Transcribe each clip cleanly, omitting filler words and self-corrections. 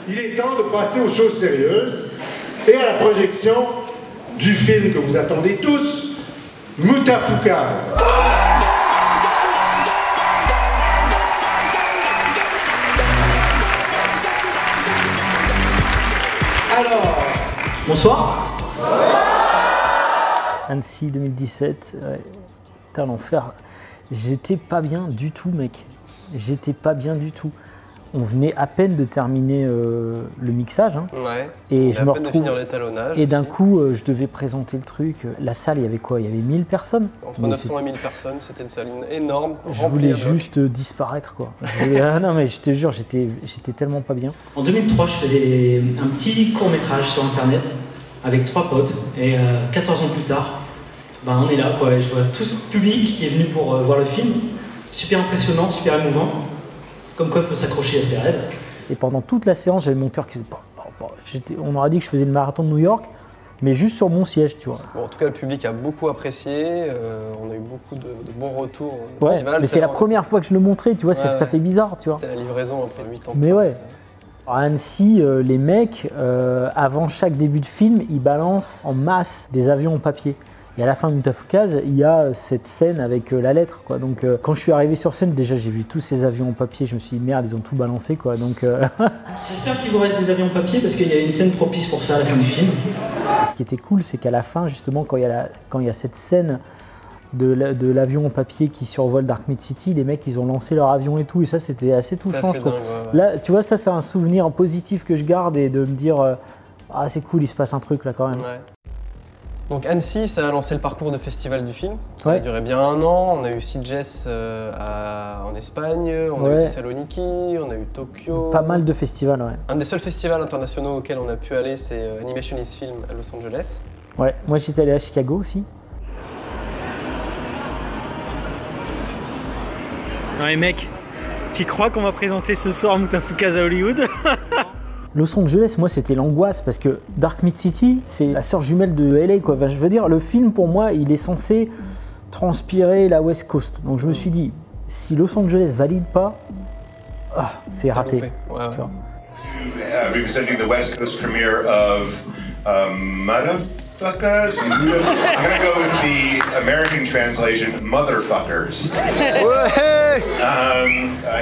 il est temps de passer aux choses sérieuses et à la projection du film que vous attendez tous, Mutafoukaz. Alors, bonsoir. Annecy 2017, ouais. Putain, l'enfer. J'étais pas bien du tout, mec. J'étais pas bien du tout. On venait à peine de terminer le mixage. Hein. Ouais. Et je me retrouve. De finir l'étalonnage. Et d'un coup, je devais présenter le truc. La salle, il y avait quoi? Il y avait 1000 personnes. Entre 900 et 1000 personnes, c'était une salle énorme. Je voulais juste disparaître, quoi. Ah non, mais je te jure, j'étais tellement pas bien. En 2003, je faisais un petit court-métrage sur Internet avec 3 potes. Et 14 ans plus tard, ben, on est là, quoi. Et je vois tout ce public qui est venu pour voir le film. Super impressionnant, super émouvant. Comme quoi, il faut s'accrocher à ses rêves. Et pendant toute la séance, j'avais mon cœur qui faisait... On aurait dit que je faisais le marathon de New York, mais juste sur mon siège, tu vois. Bon, en tout cas, le public a beaucoup apprécié. On a eu beaucoup de bons retours. Ouais, mais c'est la première fois que je le montrais, tu vois, ouais, ça fait bizarre, tu vois. C'est la livraison après 8 ans. Mais ouais. À Annecy, les mecs, avant chaque début de film, ils balancent en masse des avions en papier. Et à la fin de Mutafoukaz, il y a cette scène avec la lettre, quoi. Donc quand je suis arrivé sur scène, déjà j'ai vu tous ces avions en papier, je me suis dit merde, ils ont tout balancé, quoi. Donc j'espère qu'il vous reste des avions en papier parce qu'il y a une scène propice pour ça à la fin du film. Ce qui était cool, c'est qu'à la fin, justement, quand il y a cette scène de l'avion en papier qui survole Dark Mid City, les mecs ils ont lancé leur avion et tout, et ça c'était assez touchant, je trouve. Ouais. Là, tu vois, ça c'est un souvenir positif que je garde et de me dire ah c'est cool, il se passe un truc là quand même. Ouais. Donc Annecy, ça a lancé le parcours de festival du film. Ça ouais. a duré bien 1 an. On a eu Sitges en Espagne, on a eu Thessaloniki, on a eu Tokyo. Pas mal de festivals, ouais. Un des seuls festivals internationaux auxquels on a pu aller, c'est Animation is Film à Los Angeles. Ouais, moi j'étais allé à Chicago aussi. Ouais mec, tu crois qu'on va présenter ce soir Mutafoukaz à Hollywood? Los Angeles, moi, c'était l'angoisse parce que Dark Mid City, c'est la sœur jumelle de LA, quoi. Enfin, je veux dire, le film, pour moi, il est censé transpirer la West Coast. Donc, je me suis dit, si Los Angeles valide pas, c'est raté. Ouais. Representing the West Coast premiere of Motherfuckers. I'm gonna go with the American translation, Motherfuckers.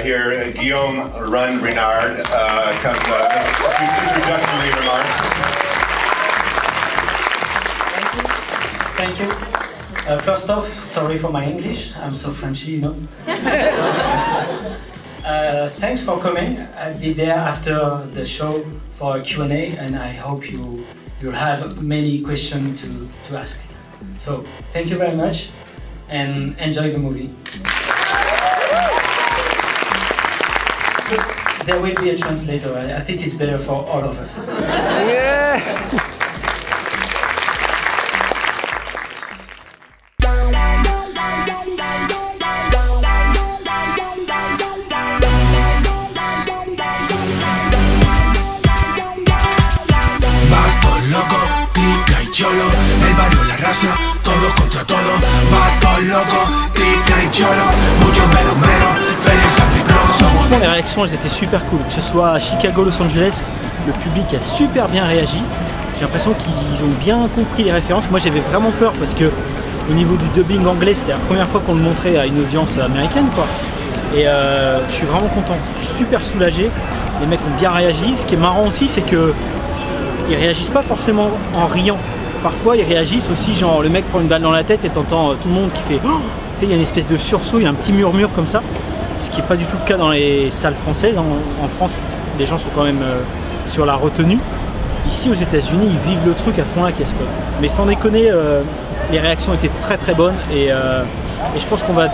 Here, Guillaume Renard comes introductory remarks. Thank you. First off, sorry for my English. I'm so Frenchy, you know. Thanks for coming. I'll be there after the show for a Q&A, and I hope you'll have many questions to ask. So, thank you very much, and enjoy the movie. There will be a translator. I think it's better for all of us. Yeah. Cholo, el barrio, la raza, todos contra todos, vatos locos, tica y cholo, mucho menos, Félix Antiproso. Franchement, les réactions, elles étaient super cool. Que ce soit à Chicago, Los Angeles, le public a super bien réagi. J'ai l'impression qu'ils ont bien compris les références. Moi, j'avais vraiment peur parce que au niveau du dubbing anglais, c'était la première fois qu'on le montrait à une audience américaine, quoi. Et je suis vraiment content. Je suis super soulagé. Les mecs ont bien réagi. Ce qui est marrant aussi, c'est que ils réagissent pas forcément en riant. Parfois ils réagissent aussi, genre le mec prend une balle dans la tête et t'entends tout le monde qui fait oh, tu sais, il y a une espèce de sursaut, il y a un petit murmure comme ça, ce qui n'est pas du tout le cas dans les salles françaises. En France, les gens sont quand même sur la retenue. Ici aux États-Unis, ils vivent le truc à fond la caisse, quoi. Mais sans déconner, les réactions étaient très très bonnes et je pense qu'on va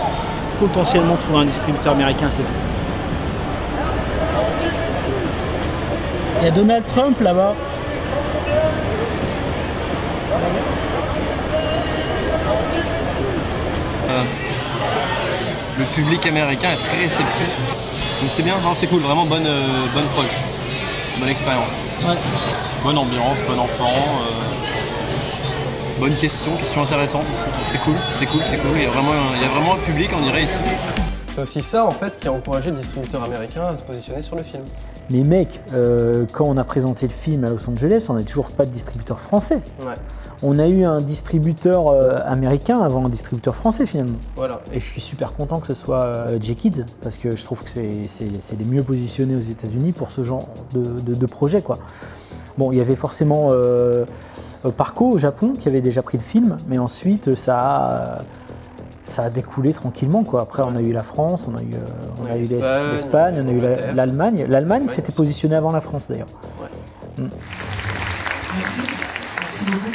potentiellement trouver un distributeur américain assez vite. Il y a Donald Trump là-bas. Le public américain est très réceptif. Mais c'est bien, c'est cool, vraiment bonne proche. Bonne expérience. Ouais. Bonne ambiance, bon enfant. Bonne question intéressante. C'est cool. Il y a vraiment un public, on dirait ici. C'est aussi ça en fait qui a encouragé le distributeur américain à se positionner sur le film. Mais mec, quand on a présenté le film à Los Angeles, on n'a toujours pas de distributeur français. Ouais. On a eu un distributeur américain avant un distributeur français finalement. Voilà. Et je suis super content que ce soit J-Kids parce que je trouve que c'est les mieux positionnés aux États-Unis pour ce genre de projet, quoi. Bon, il y avait forcément Parco au Japon qui avait déjà pris le film, mais ensuite ça a découlé tranquillement, quoi. Après, on a eu la France, on a eu l'Espagne, on a eu l'Allemagne. L'Allemagne s'était positionnée avant la France d'ailleurs. Ouais. Merci beaucoup.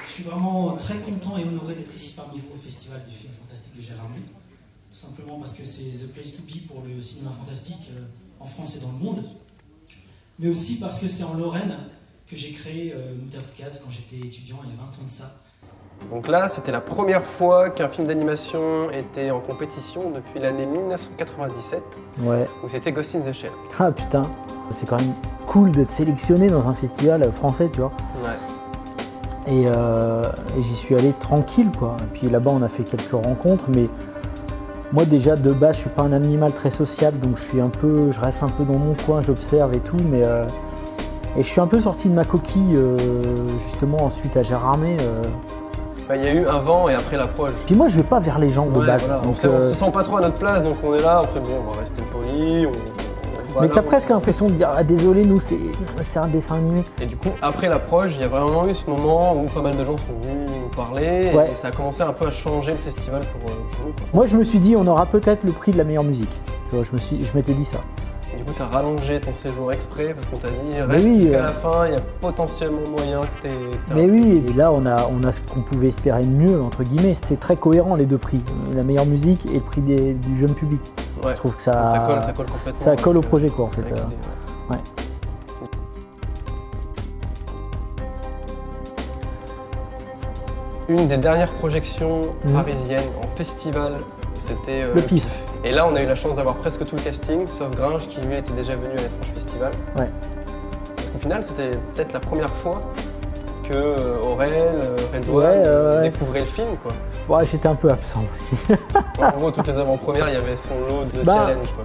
Je suis vraiment très content et honoré d'être ici parmi vous au Festival du film fantastique de Gérard May. Tout simplement parce que c'est the place to be pour le cinéma fantastique en France et dans le monde. Mais aussi parce que c'est en Lorraine que j'ai créé Moutafoukaz quand j'étais étudiant il y a 20 ans de ça. Donc là, c'était la première fois qu'un film d'animation était en compétition depuis l'année 1997. Ouais. Où c'était Ghost in the Shell. Ah putain, c'est quand même cool d'être sélectionné dans un festival français, tu vois. Ouais. Et j'y suis allé tranquille, quoi. Et puis là-bas, on a fait quelques rencontres, mais moi déjà de base, je suis pas un animal très sociable, donc je reste un peu dans mon coin, j'observe et tout, mais et je suis un peu sorti de ma coquille justement ensuite à Gérard May. Il y a eu avant et après l'approche. Puis moi, je vais pas vers les gens de base. Voilà. Donc, on se sent pas trop à notre place, donc on est là, on fait bon, on va rester poli. Mais t'as presque l'impression de dire ah, désolé, nous c'est un dessin animé. Et du coup, après l'approche, il y a vraiment eu ce moment où pas mal de gens sont venus nous parler et ça a commencé un peu à changer le festival pour nous. Moi, je me suis dit, on aura peut-être le prix de la meilleure musique. Tu vois, je m'étais dit ça. Et du coup, tu as rallongé ton séjour exprès parce qu'on t'a dit reste jusqu'à la fin, il y a potentiellement moyen que tu aies. Mais oui, et là, on a ce qu'on pouvait espérer de mieux, entre guillemets. C'est très cohérent les deux prix, la meilleure musique et le prix du jeune public. Ouais. Je trouve que ça colle complètement. Ça colle au projet, quoi, en fait. Ouais. Une des dernières projections parisiennes en festival, c'était le PIF. Et là, on a eu la chance d'avoir presque tout le casting, sauf Gringe qui lui était déjà venu à l'étrange festival. Ouais. Parce qu'au final, c'était peut-être la première fois que Aurel, Redouane découvraient le film, quoi. Ouais, j'étais un peu absent aussi. En gros, toutes les avant-premières, il y avait son lot de challenge, quoi.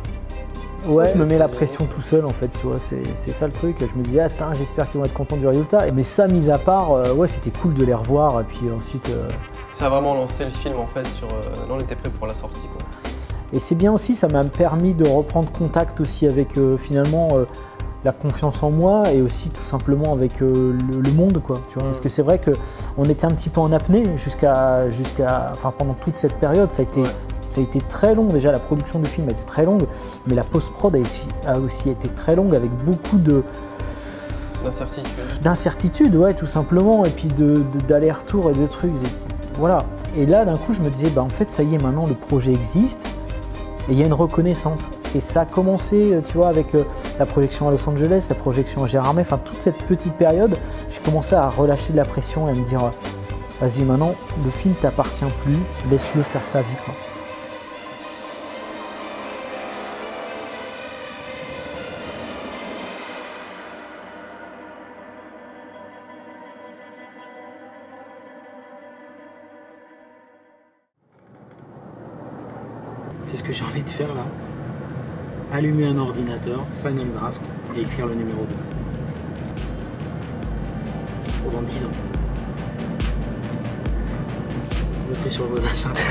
Ouais, je me mets la pression tout seul en fait, tu vois, c'est ça le truc. Je me disais, attends, j'espère qu'ils vont être contents du résultat. Mais ça, mis à part, ouais, c'était cool de les revoir. Et puis ensuite. Ça a vraiment lancé le film en fait sur. Là, on était prêt pour la sortie, quoi. Et c'est bien aussi, ça m'a permis de reprendre contact aussi avec finalement la confiance en moi et aussi tout simplement avec le monde, quoi. Tu vois, parce que c'est vrai qu'on était un petit peu en apnée enfin pendant toute cette période, ça a été très long. Déjà, la production du film a été très longue, mais la post-prod a aussi été très longue avec beaucoup d'incertitudes, ouais, tout simplement, et puis d'aller-retour et de trucs. Voilà. Et là, d'un coup, je me disais, bah en fait, ça y est, maintenant le projet existe. Et il y a une reconnaissance. Et ça a commencé, tu vois, avec la projection à Los Angeles, la projection à Gérard May, enfin toute cette petite période, j'ai commencé à relâcher de la pression et à me dire vas-y, maintenant, le film t'appartient plus, laisse-le faire sa vie, quoi. C'est ce que j'ai envie de faire là. Allumer un ordinateur, Final Draft, et écrire le numéro 2. Pendant 10 ans. Notez sur vos agendas.